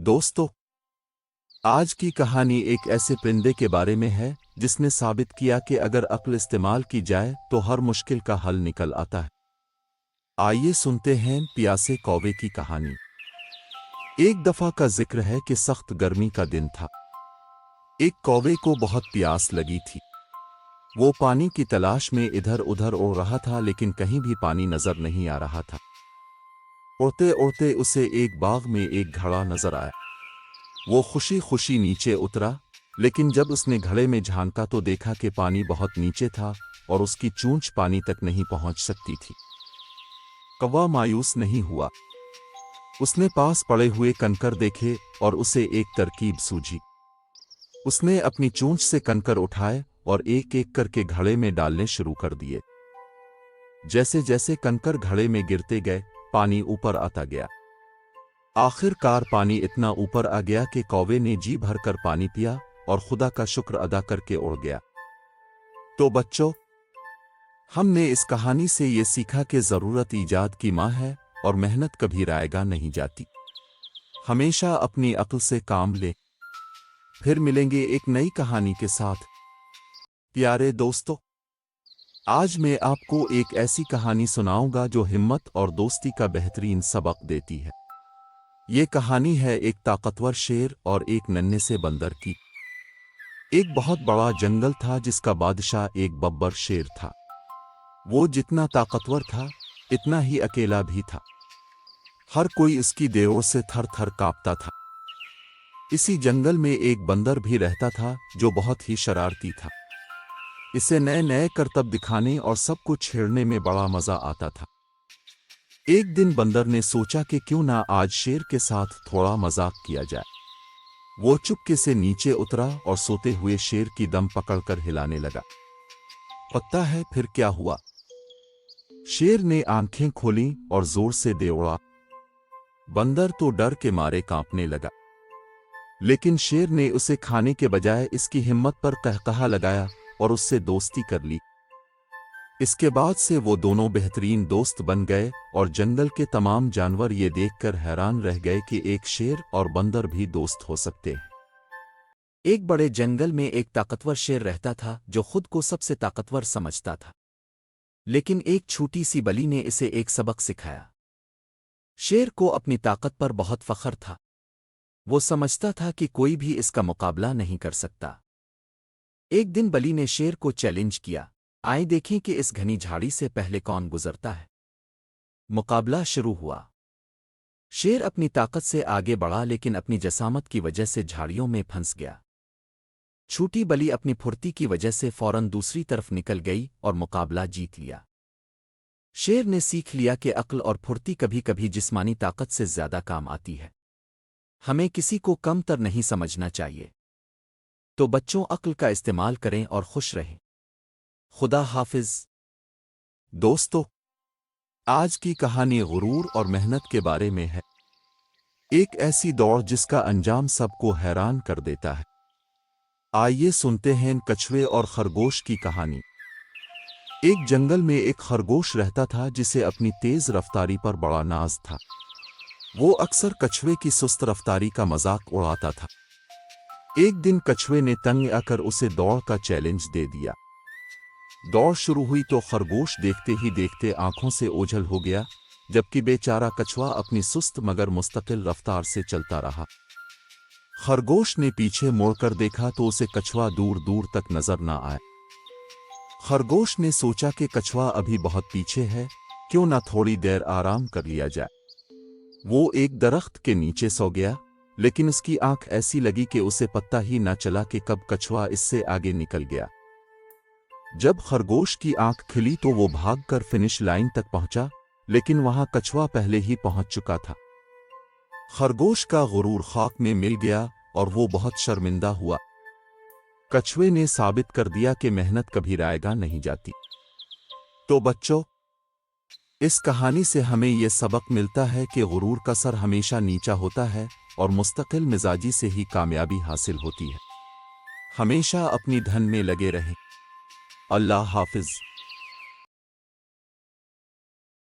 दोस्तों, आज की कहानी एक ऐसे परिंदे के बारे में है जिसने साबित किया कि अगर अक्ल इस्तेमाल की जाए तो हर मुश्किल का हल निकल आता है। आइए सुनते हैं प्यासे कौवे की कहानी। एक दफा का जिक्र है कि सख्त गर्मी का दिन था। एक कौवे को बहुत प्यास लगी थी। वो पानी की तलाश में इधर उधर उड़ रहा था, लेकिन कहीं भी पानी नजर नहीं आ रहा था। उड़ते उड़ते उसे एक बाग में एक घड़ा नजर आया। वो खुशी खुशी नीचे उतरा, लेकिन जब उसने घड़े में झांका तो देखा कि पानी बहुत नीचे था और उसकी चोंच पानी तक नहीं पहुंच सकती थी। कौवा मायूस नहीं हुआ। उसने पास पड़े हुए कंकर देखे और उसे एक तरकीब सूझी। उसने अपनी चोंच से कंकर उठाए और एक एक करके घड़े में डालने शुरू कर दिए। जैसे जैसे कंकर घड़े में गिरते गए, पानी ऊपर आता गया। आखिरकार पानी इतना ऊपर आ गया कि कौवे ने जी भरकर पानी पिया और खुदा का शुक्र अदा करके उड़ गया। तो बच्चों, हमने इस कहानी से ये सीखा कि जरूरत ईजाद की मां है और मेहनत कभी रायगा नहीं जाती। हमेशा अपनी अक्ल से काम ले। फिर मिलेंगे एक नई कहानी के साथ। प्यारे दोस्तों, आज मैं आपको एक ऐसी कहानी सुनाऊंगा जो हिम्मत और दोस्ती का बेहतरीन सबक देती है। ये कहानी है एक ताकतवर शेर और एक नन्हे से बंदर की। एक बहुत बड़ा जंगल था जिसका बादशाह एक बब्बर शेर था। वो जितना ताकतवर था, इतना ही अकेला भी था। हर कोई इसकी देर से थर थर कांपता था। इसी जंगल में एक बंदर भी रहता था जो बहुत ही शरारती था। इसे नए नए करतब दिखाने और सबको छेड़ने में बड़ा मजा आता था। एक दिन बंदर ने सोचा कि क्यों ना आज शेर के साथ थोड़ा मजाक किया जाए। वो चुपके से नीचे उतरा और सोते हुए शेर की दम पकड़कर हिलाने लगा। पता है फिर क्या हुआ? शेर ने आंखें खोलीं और जोर से दौड़ा। बंदर तो डर के मारे कांपने लगा, लेकिन शेर ने उसे खाने के बजाय इसकी हिम्मत पर कहकहा लगाया और उससे दोस्ती कर ली। इसके बाद से वो दोनों बेहतरीन दोस्त बन गए और जंगल के तमाम जानवर ये देखकर हैरान रह गए कि एक शेर और बंदर भी दोस्त हो सकते हैं। एक बड़े जंगल में एक ताकतवर शेर रहता था जो खुद को सबसे ताकतवर समझता था। लेकिन एक छोटी सी बली ने इसे एक सबक सिखाया। शेर को अपनी ताकत पर बहुत फख्र था। वो समझता था कि कोई भी इसका मुकाबला नहीं कर सकता। एक दिन बली ने शेर को चैलेंज किया, आए देखें कि इस घनी झाड़ी से पहले कौन गुजरता है। मुकाबला शुरू हुआ। शेर अपनी ताकत से आगे बढ़ा, लेकिन अपनी जसामत की वजह से झाड़ियों में फंस गया। छोटी बली अपनी फुर्ती की वजह से फौरन दूसरी तरफ निकल गई और मुकाबला जीत लिया। शेर ने सीख लिया कि अक्ल और फुर्ती कभी कभी जिस्मानी ताकत से ज्यादा काम आती है। हमें किसी को कमतर नहीं समझना चाहिए। तो बच्चों, अक्ल का इस्तेमाल करें और खुश रहें। खुदा हाफिज। दोस्तों, आज की कहानी गुरूर और मेहनत के बारे में है। एक ऐसी दौड़ जिसका अंजाम सबको हैरान कर देता है। आइए सुनते हैं कछुए और खरगोश की कहानी। एक जंगल में एक खरगोश रहता था जिसे अपनी तेज रफ्तारी पर बड़ा नाज था। वो अक्सर कछुए की सुस्त रफ्तारी का मजाक उड़ाता था। एक दिन कछुए ने तंग आकर उसे दौड़ का चैलेंज दे दिया। दौड़ शुरू हुई तो खरगोश देखते ही देखते आंखों से ओझल हो गया, जबकि बेचारा कछुआ अपनी सुस्त मगर मुस्तकिल रफ्तार से चलता रहा। खरगोश ने पीछे मुड़कर देखा तो उसे कछुआ दूर दूर तक नजर न आए। खरगोश ने सोचा कि कछुआ अभी बहुत पीछे है, क्यों ना थोड़ी देर आराम कर लिया जाए। वो एक दरख्त के नीचे सो गया, लेकिन उसकी आंख ऐसी लगी कि उसे पता ही न चला कि कब कछुआ इससे आगे निकल गया। जब खरगोश की आंख खिली तो वो भागकर फिनिश लाइन तक पहुंचा, लेकिन वहां कछुआ पहले ही पहुंच चुका था। खरगोश का गुरूर खाक में मिल गया और वो बहुत शर्मिंदा हुआ। कछुए ने साबित कर दिया कि मेहनत कभी रायगा नहीं जाती। तो बच्चों, इस कहानी से हमें यह सबक मिलता है कि गुरूर का सर हमेशा नीचा होता है और मुस्तकिल मिजाजी से ही कामयाबी हासिल होती है। हमेशा अपनी धन में लगे रहें। अल्लाह हाफिज।